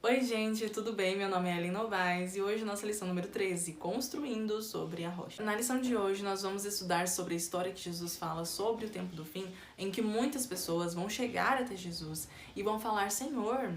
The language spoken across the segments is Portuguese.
Oi gente, tudo bem? Meu nome é Ellen Novaes e hoje nossa lição número 13, Construindo sobre a Rocha. Na lição de hoje nós vamos estudar sobre a história que Jesus fala sobre o tempo do fim, em que muitas pessoas vão chegar até Jesus e vão falar: Senhor,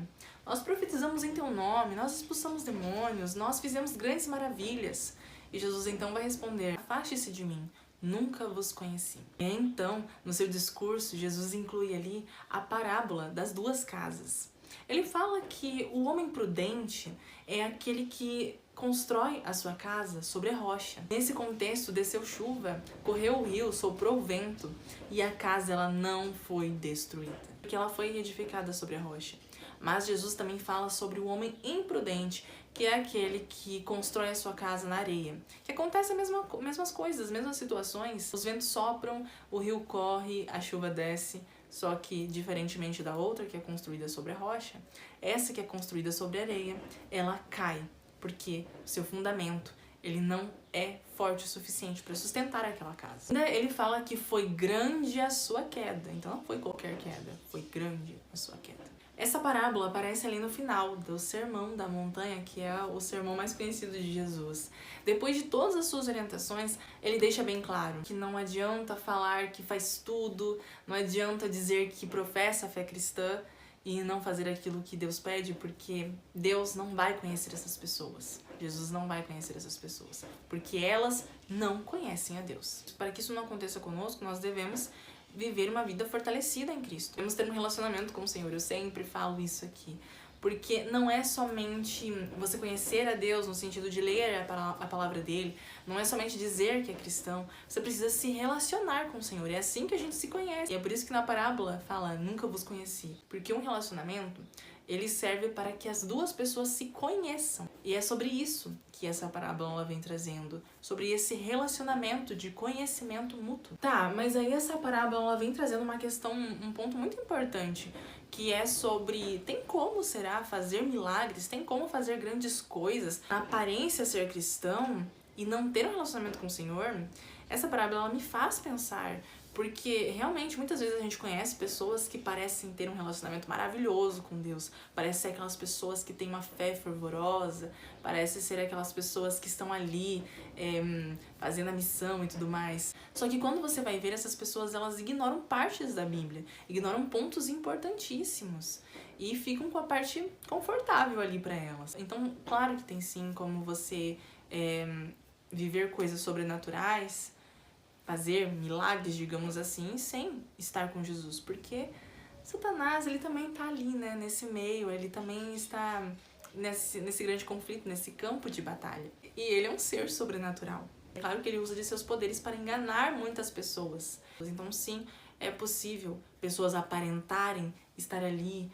nós profetizamos em teu nome, nós expulsamos demônios, nós fizemos grandes maravilhas. E Jesus então vai responder: afaste-se de mim, nunca vos conheci. E então, no seu discurso, Jesus inclui ali a parábola das duas casas. Ele fala que o homem prudente é aquele que constrói a sua casa sobre a rocha. Nesse contexto, desceu chuva, correu o rio, soprou o vento e a casa ela não foi destruída, porque ela foi edificada sobre a rocha. Mas Jesus também fala sobre o homem imprudente, que é aquele que constrói a sua casa na areia. Que acontece as mesmas coisas, as mesmas situações. Os ventos sopram, o rio corre, a chuva desce. Só que, diferentemente da outra, que é construída sobre a rocha, essa que é construída sobre a areia, ela cai, porque seu fundamento, ele não é forte o suficiente para sustentar aquela casa. Ele fala que foi grande a sua queda, então não foi qualquer queda, foi grande a sua queda. Essa parábola aparece ali no final do Sermão da Montanha, que é o sermão mais conhecido de Jesus. Depois de todas as suas orientações, ele deixa bem claro que não adianta falar que faz tudo, não adianta dizer que professa a fé cristã e não fazer aquilo que Deus pede, porque Deus não vai conhecer essas pessoas. Jesus não vai conhecer essas pessoas, porque elas não conhecem a Deus. Para que isso não aconteça conosco, nós devemos viver uma vida fortalecida em Cristo. Devemos ter um relacionamento com o Senhor. Eu sempre falo isso aqui. Porque não é somente você conhecer a Deus no sentido de ler a palavra dele, não é somente dizer que é cristão, você precisa se relacionar com o Senhor. É assim que a gente se conhece. E é por isso que na parábola fala: nunca vos conheci. Porque um relacionamento, ele serve para que as duas pessoas se conheçam. E é sobre isso que essa parábola vem trazendo, sobre esse relacionamento de conhecimento mútuo. Tá, mas aí essa parábola vem trazendo uma questão, um ponto muito importante, que é sobre: tem como, será, fazer milagres, tem como fazer grandes coisas, na aparência ser cristão e não ter um relacionamento com o Senhor? Essa parábola ela me faz pensar, porque realmente muitas vezes a gente conhece pessoas que parecem ter um relacionamento maravilhoso com Deus, parece ser aquelas pessoas que têm uma fé fervorosa, parece ser aquelas pessoas que estão ali fazendo a missão e tudo mais. Só que quando você vai ver, essas pessoas, elas ignoram partes da Bíblia, ignoram pontos importantíssimos e ficam com a parte confortável ali para elas. Então, claro que tem sim como você viver coisas sobrenaturais, fazer milagres, digamos assim, sem estar com Jesus, porque Satanás, ele também tá ali, né, nesse meio, ele também está nesse grande conflito, nesse campo de batalha. E ele é um ser sobrenatural. É claro que ele usa de seus poderes para enganar muitas pessoas. Então, sim, é possível pessoas aparentarem estar ali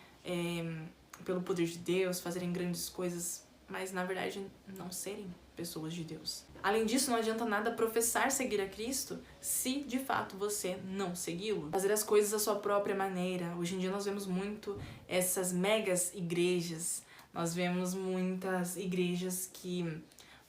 pelo poder de Deus, fazerem grandes coisas, mas na verdade não serem pessoas de Deus. Além disso, não adianta nada professar seguir a Cristo se de fato você não segui-lo. Fazer as coisas à sua própria maneira. Hoje em dia nós vemos muito essas megas igrejas, nós vemos muitas igrejas que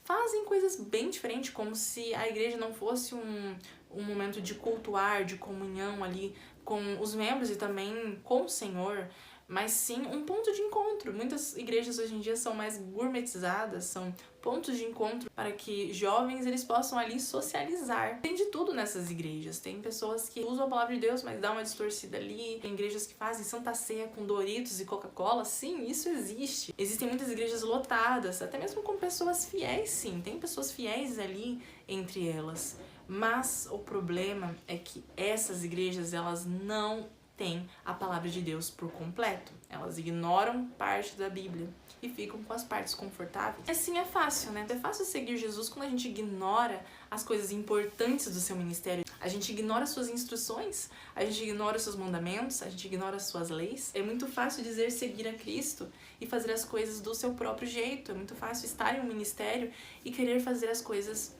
fazem coisas bem diferentes, como se a igreja não fosse um momento de cultuar, de comunhão ali com os membros e também com o Senhor, mas sim um ponto de encontro. Muitas igrejas hoje em dia são mais gourmetizadas, são pontos de encontro para que jovens eles possam ali socializar. Tem de tudo nessas igrejas. Tem pessoas que usam a palavra de Deus, mas dá uma distorcida ali. Tem igrejas que fazem Santa Ceia com Doritos e Coca-Cola. Sim, isso existe. Existem muitas igrejas lotadas, até mesmo com pessoas fiéis, sim. Tem pessoas fiéis ali entre elas. Mas o problema é que essas igrejas, elas não têm a palavra de Deus por completo. Elas ignoram parte da Bíblia e ficam com as partes confortáveis. Assim é fácil, né? É fácil seguir Jesus quando a gente ignora as coisas importantes do seu ministério. A gente ignora suas instruções, a gente ignora seus mandamentos, a gente ignora suas leis. É muito fácil dizer seguir a Cristo e fazer as coisas do seu próprio jeito. É muito fácil estar em um ministério e querer fazer as coisas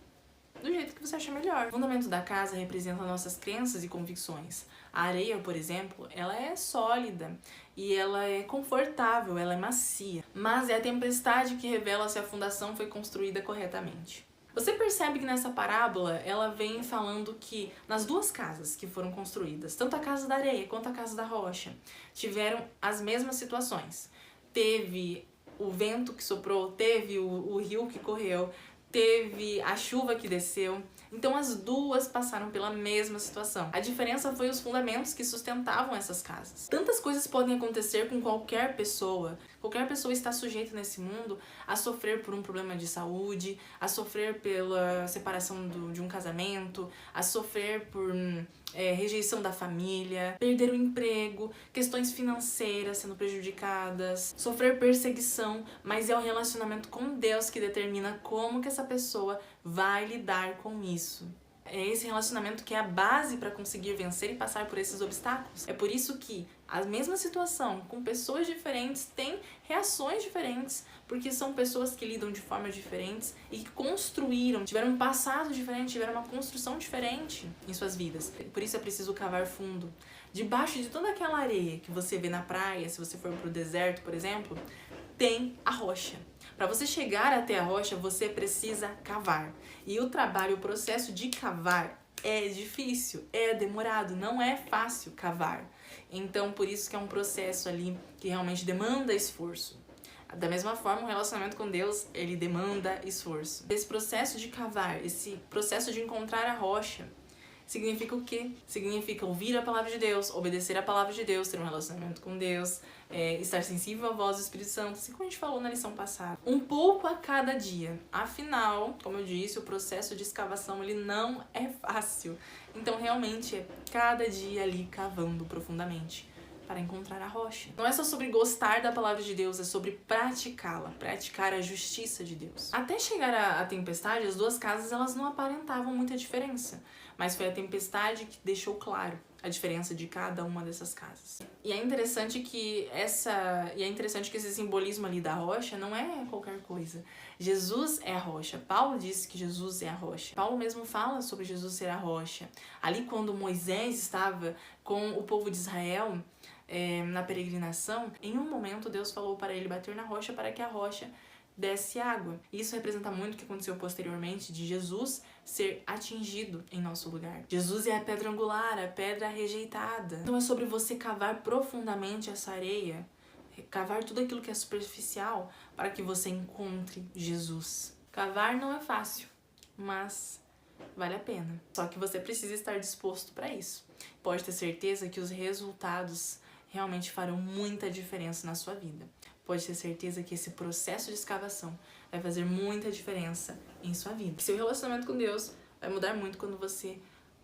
do jeito que você acha melhor. O fundamento da casa representa nossas crenças e convicções. A areia, por exemplo, ela é sólida e ela é confortável, ela é macia. Mas é a tempestade que revela se a fundação foi construída corretamente. Você percebe que nessa parábola ela vem falando que nas duas casas que foram construídas, tanto a casa da areia quanto a casa da rocha, tiveram as mesmas situações. Teve o vento que soprou, teve o rio que correu, teve a chuva que desceu. Então as duas passaram pela mesma situação. A diferença foi os fundamentos que sustentavam essas casas. Tantas coisas podem acontecer com qualquer pessoa. Qualquer pessoa está sujeita nesse mundo a sofrer por um problema de saúde, a sofrer pela separação de um casamento, a sofrer por rejeição da família, perder o emprego, questões financeiras sendo prejudicadas, sofrer perseguição, mas é o relacionamento com Deus que determina como que essa pessoa vai lidar com isso. É esse relacionamento que é a base para conseguir vencer e passar por esses obstáculos. É por isso que a mesma situação com pessoas diferentes tem reações diferentes, porque são pessoas que lidam de formas diferentes e que construíram, tiveram um passado diferente, tiveram uma construção diferente em suas vidas. Por isso é preciso cavar fundo. Debaixo de toda aquela areia que você vê na praia, se você for pro deserto, por exemplo, tem a rocha. Para você chegar até a rocha, você precisa cavar. E o trabalho, o processo de cavar é difícil, é demorado, não é fácil cavar. Então, por isso que é um processo ali que realmente demanda esforço. Da mesma forma, o relacionamento com Deus, ele demanda esforço. Esse processo de cavar, esse processo de encontrar a rocha, significa o quê? Significa ouvir a palavra de Deus, obedecer a palavra de Deus, ter um relacionamento com Deus, estar sensível à voz do Espírito Santo, assim como a gente falou na lição passada. Um pouco a cada dia. Afinal, como eu disse, o processo de escavação ele não é fácil. Então, realmente, é cada dia ali cavando profundamente para encontrar a rocha. Não é só sobre gostar da palavra de Deus, é sobre praticá-la, praticar a justiça de Deus. Até chegar à tempestade, as duas casas elas não aparentavam muita diferença, mas foi a tempestade que deixou claro a diferença de cada uma dessas casas. E é interessante que esse simbolismo ali da rocha não é qualquer coisa. Jesus é a rocha. Paulo disse que Jesus é a rocha. Paulo mesmo fala sobre Jesus ser a rocha. Ali quando Moisés estava com o povo de Israel na peregrinação, em um momento Deus falou para ele bater na rocha para que a rocha desse água. Isso representa muito o que aconteceu posteriormente de Jesus ser atingido em nosso lugar. Jesus é a pedra angular, a pedra rejeitada. Então é sobre você cavar profundamente essa areia, cavar tudo aquilo que é superficial para que você encontre Jesus. Cavar não é fácil, mas vale a pena. Só que você precisa estar disposto para isso. Pode ter certeza que os resultados realmente farão muita diferença na sua vida. Pode ter certeza que esse processo de escavação vai fazer muita diferença em sua vida. Seu relacionamento com Deus vai mudar muito quando você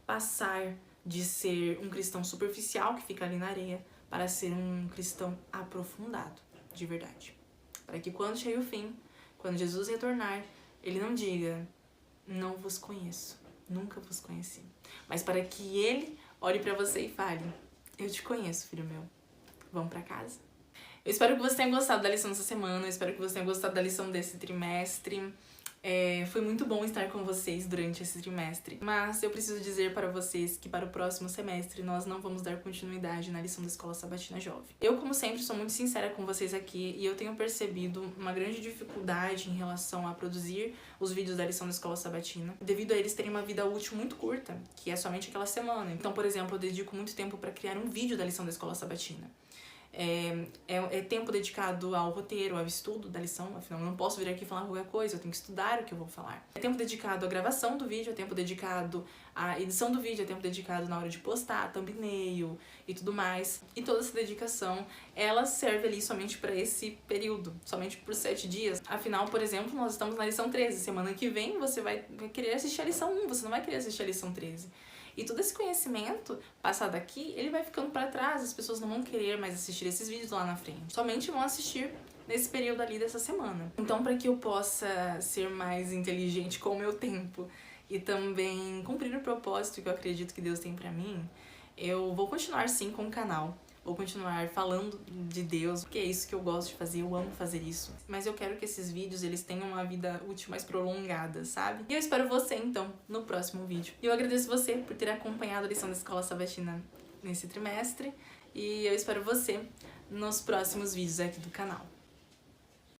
passar de ser um cristão superficial que fica ali na areia para ser um cristão aprofundado, de verdade. Para que quando chegue o fim, quando Jesus retornar, ele não diga, não vos conheço, nunca vos conheci. Mas para que ele olhe para você e fale, eu te conheço, filho meu. Vamos para casa? Eu espero que você tenha gostado da lição dessa semana, eu espero que você tenha gostado da lição desse trimestre. Foi muito bom estar com vocês durante esse trimestre, mas eu preciso dizer para vocês que para o próximo semestre nós não vamos dar continuidade na lição da Escola Sabatina Jovem. Eu, como sempre, sou muito sincera com vocês aqui e eu tenho percebido uma grande dificuldade em relação a produzir os vídeos da lição da Escola Sabatina, devido a eles terem uma vida útil muito curta, que é somente aquela semana. Então, por exemplo, eu dedico muito tempo para criar um vídeo da lição da Escola Sabatina. É tempo dedicado ao roteiro, ao estudo da lição, afinal eu não posso vir aqui falar qualquer coisa, eu tenho que estudar o que eu vou falar. É tempo dedicado à gravação do vídeo, é tempo dedicado à edição do vídeo, é tempo dedicado na hora de postar, thumbnail e tudo mais. E toda essa dedicação, ela serve ali somente para esse período, somente por 7 dias. Afinal, por exemplo, nós estamos na lição 13, semana que vem você vai querer assistir a lição 1, você não vai querer assistir a lição 13. E todo esse conhecimento passado aqui, ele vai ficando para trás, as pessoas não vão querer mais assistir esses vídeos lá na frente. Somente vão assistir nesse período ali dessa semana. Então, para que eu possa ser mais inteligente com o meu tempo e também cumprir o propósito que eu acredito que Deus tem para mim, eu vou continuar sim com o canal. Vou continuar falando de Deus, porque é isso que eu gosto de fazer, eu amo fazer isso. Mas eu quero que esses vídeos, eles tenham uma vida útil mais prolongada, sabe? E eu espero você, então, no próximo vídeo. E eu agradeço você por ter acompanhado a lição da Escola Sabatina nesse trimestre. E eu espero você nos próximos vídeos aqui do canal.